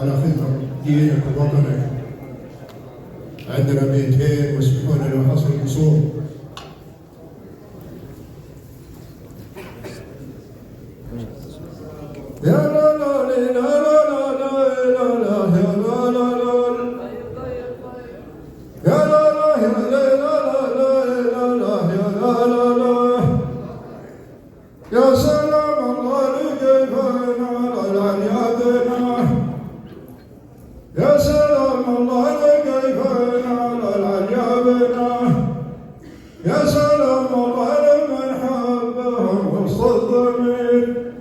على خدمة دينك ووطنك. عندنا 200 واسمحوا لنا لو حصل قصور. يا لا لا لا لا لا لا لا يا لا لا لا يا لا لا يا لا لا لا يا لا لا لا يا سلام الله لكيفنا على العيادنا يا سلام الله لكيفنا على العيادنا يا سلام الله لمن حبهم وسط الضمير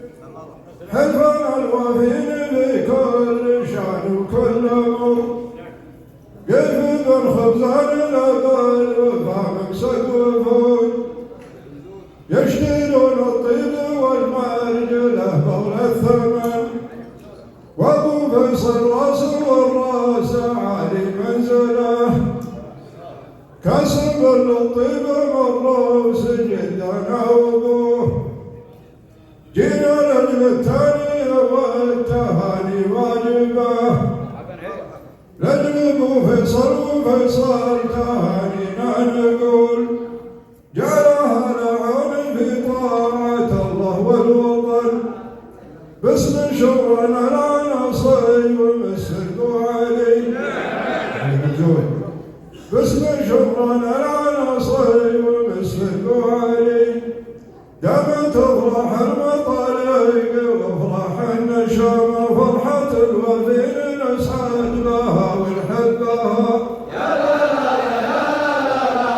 حلفنا الوفين بكل شان وكل امر يفيد الخبزان الأقل فمكسد وفود يشترون الطيب والمرجله بغل الثمن وابو فيصل راس والراس عالي منزله كسب الطيب مروس جدنا وابوه جينا لجل التاني والتهاني واجبه لجل ابو فيصل وفيصل تهانينا نقول جعلها لعون في طاعة الله والوطن باسم شرنا لا نصيب ومسك علي باسم شرنا لا نصيب ومسك علي دام تفرح المطالق وافرح النشام فرحة الوفين نسعد بها ونحبها يا لا لا يا لا لا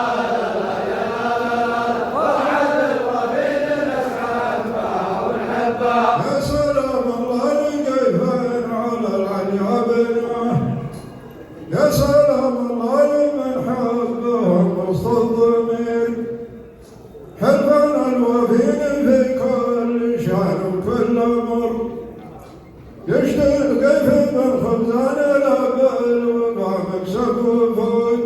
يا لا لا فرحة الوفين نسعد بها ونحبها يا سلام الله لكيفين على العيابنا يا سلام الله لمن حبهم وسط الضمير حلفنا الوفين في كل شان وكل امر يشتغل كيف من خبزان الابل وما مكسب وفود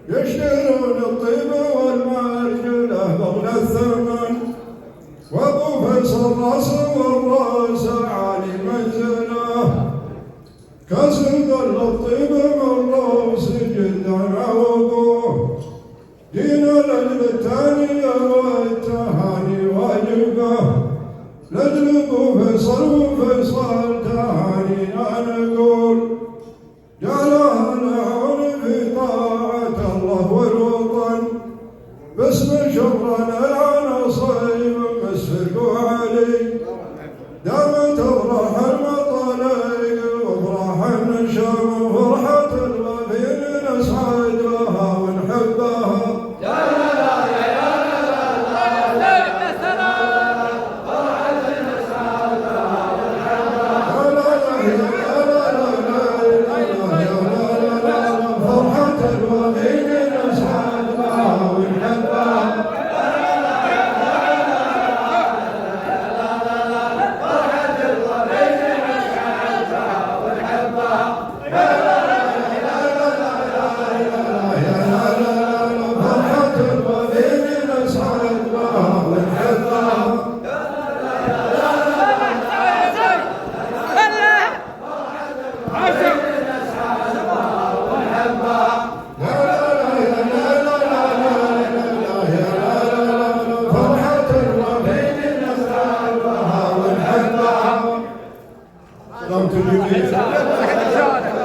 يشترون الطيب والمرجله بغل الثمن وابو فيصل راس والراس عالي منزله كسب الطيب من روس جدنا وابوه دين لجل التاني والتهاني واجبه لجل ابو فيصل وفيصل تهانينا نقول جعلها العون في طاعة الله والوطن باسم شرنا لا نصيب مسفق علي دام تفرح المطالق وافرح النشام فرحة الوفين نسعد بها ونحبها سلامة الجميع.